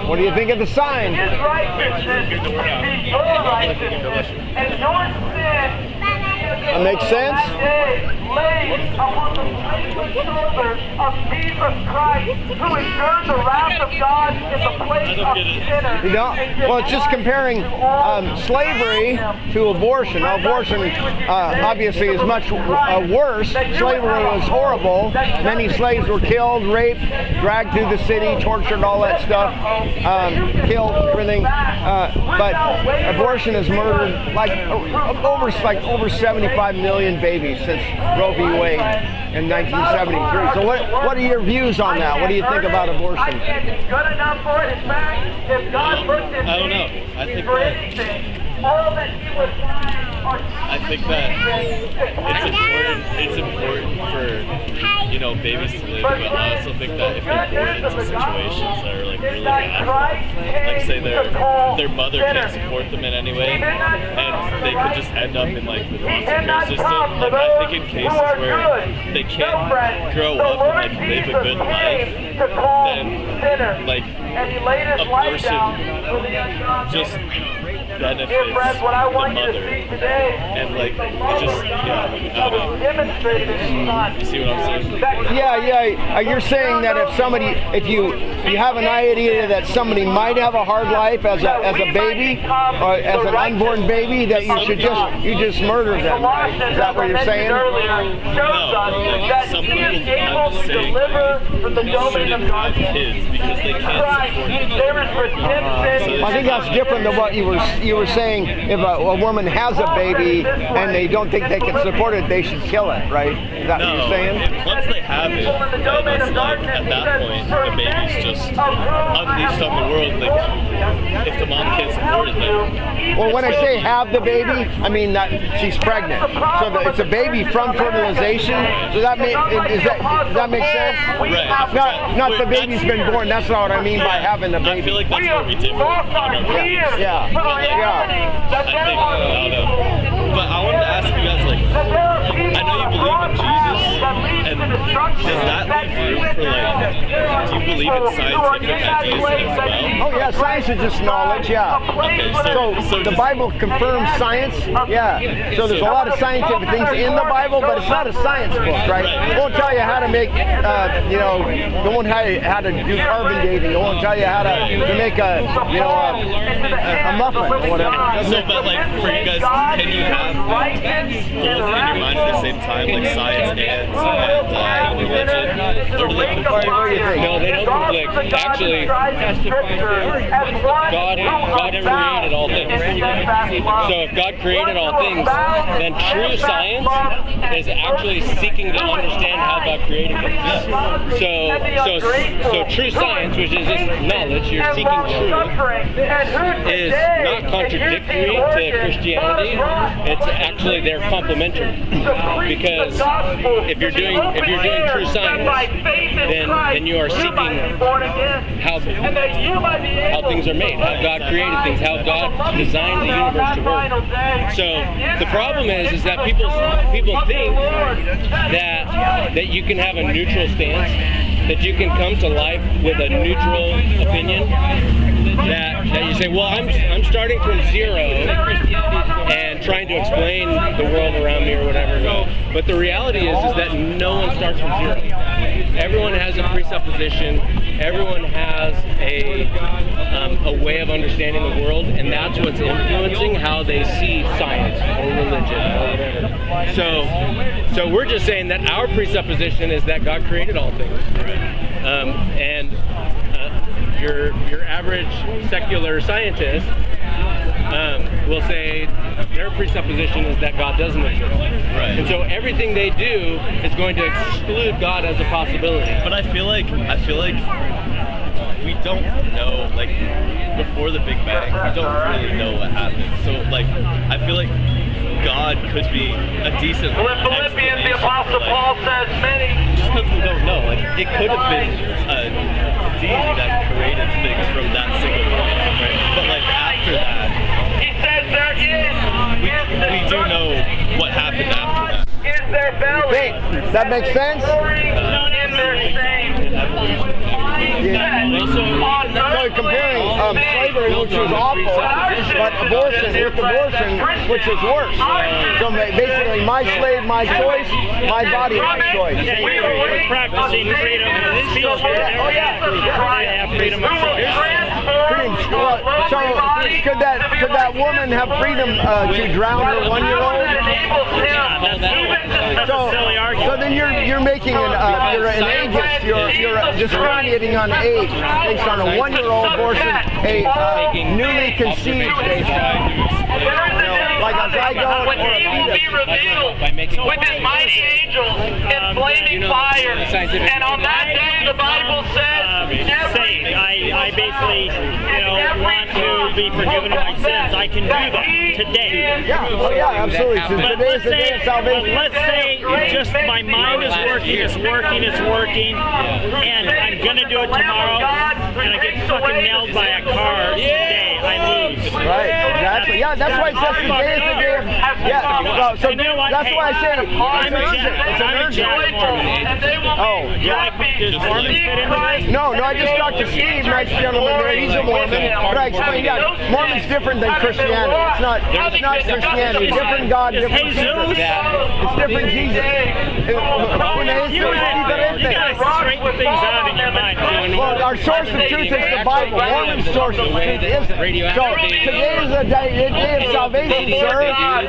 What do you think of the sign? His righteousness is your righteousness, and your sin. That makes sense? Laid upon the faithful shoulders of Jesus Christ, who endured the wrath of God in the place of sinners. You know, well, it's just comparing slavery to abortion. Now, abortion obviously is much worse. Slavery was horrible. Many slaves were killed, raped, dragged through the city, tortured, all that stuff, killed, everything. But abortion has murdered over 75 million babies since Roe v. Wade in 1973. So what are your views on that? What do you think about abortion? I can't be good enough for it. In fact, if God looked at I don't know. I think for anything, all that He would I think that it's important for babies to live, but I also think that if they're born into situations that are like really bad, like say their mother can't support them in any way, and they could just end up in like the foster care system. Like I think in cases where they can't grow up and like live a good life, then like abortion just benefits the mother, and like it just I don't know. You see what I'm saying? Yeah. You're saying that if you have an idea that somebody might have a hard life as a baby or as an unborn baby, that you just murder them. Right? Is that what you're saying? No, like some people I'm just saying shouldn't have kids because they can't support them. I think that's different than what you were saying. If a woman has a baby and they don't think they can support it, they should kill it, right? Is that what you're saying? Once they have it, then it's like at that point the baby's just unleashed on the world. Like if the mom can't support it, then well, when I say have the baby, I mean that she's pregnant. So it's a baby from fertilization. So does that make sense? Right. Not the baby's been born. That's not what I mean by having the baby. I feel like that's where we differ on our beliefs. Yeah. I don't know. But I wanted to ask you guys, like, I know you believe in Jesus, and does that leave room for, like, do you believe in scientific ideas as well? Oh yeah, science is just knowledge, yeah. Okay, so the Bible confirms science, yeah. So there's a lot of scientific things in the Bible, but it's not a science book, right? It won't tell you how to make, it won't tell you how to do carbon dating. It won't tell you how to make a muffin or whatever. So, but like, for you guys, can you have both in your mind at the same time, like science and religion? Or do they conflict? No, they don't conflict. Actually, God ever created all things. So if God created all things, then true science is actually seeking to understand how God created things. So true science, which is just knowledge, you're seeking truth, is not contradictory to Christianity. It's actually they're complementary. Because if you're doing true science, then you are seeking how things are made, how God created things, how God designed the universe to work. So the problem is that people think that you can have a neutral stance, that you can come to life with a neutral opinion, that you say, well, I'm starting from zero and trying to explain the world around me or whatever. But the reality is that no one starts from zero. Everyone has a presupposition. Everyone has a way of understanding the world, and that's what's influencing how they see science or religion or whatever. So we're just saying that our presupposition is that God created all things, and your average secular scientist will say their presupposition is that God doesn't exist. Right. And so everything they do is going to exclude God as a possibility. But I feel like we don't know, like, before the Big Bang, we don't really know what happened. So, like, I feel like God could be a decent Well, in Philippians, the Apostle Paul says many. Just because we don't know, like, it could have been a deity that created things from that single point, right? But, like, after that, He says there is. we do know what happened after that. Is there belly? That makes sense? In their shame. So comparing slavery, which is awful, but abortion, which is worse. So basically, my slave, my choice, my body, my choice. Yeah, you're practicing freedom of speech. Oh yeah. They have freedom of speech. So could that woman have freedom to drown her 1-year-old? That's a silly argument. So then you're making you're an ageist. You're discriminating on age based on a 1-year-old versus a newly conceived baby. Like a zygote or a fetus. Be revealed with his mighty angels in flaming fire. And on that day, the Bible says, I basically, want to be forgiven of my sins. I can do that today. Yeah, oh yeah, absolutely. So today is the day of salvation. Let's say just my mind is working, and I'm gonna do it tomorrow, and I get fucking nailed by a car today. I lose. Right, exactly. Yeah, that's why it says today is the day of. Yeah, well, so that's why I say I'm a Jack Mormon. Oh, Does Mormons fit into this? No, I just talked to Steve, nice gentleman there. He's a Mormon, but I explained that Mormon's different than Christianity. It's not Christianity. Different God, different Jesus. It's different Jesus. You gotta straighten things out in your mind. Well, our source of truth is the Bible. Mormon's source of truth is it. So today is the day of salvation, sir.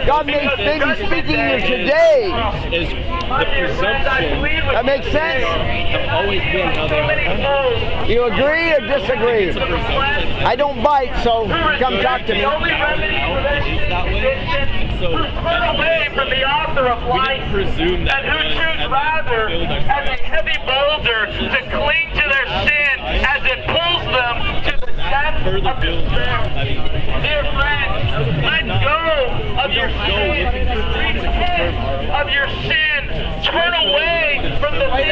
God made things speaking to you today. Is the presumption That makes sense? have always been how they are. You agree or disagree? It's a presumption. I don't bite, so come talk to me. It's that way. So away from the author of we life, didn't presume that. and who choose rather as a heavy boulder to cling to their sin as it pulls them to the depth Further of build. despair. I mean, Dear friends, let go of your sin.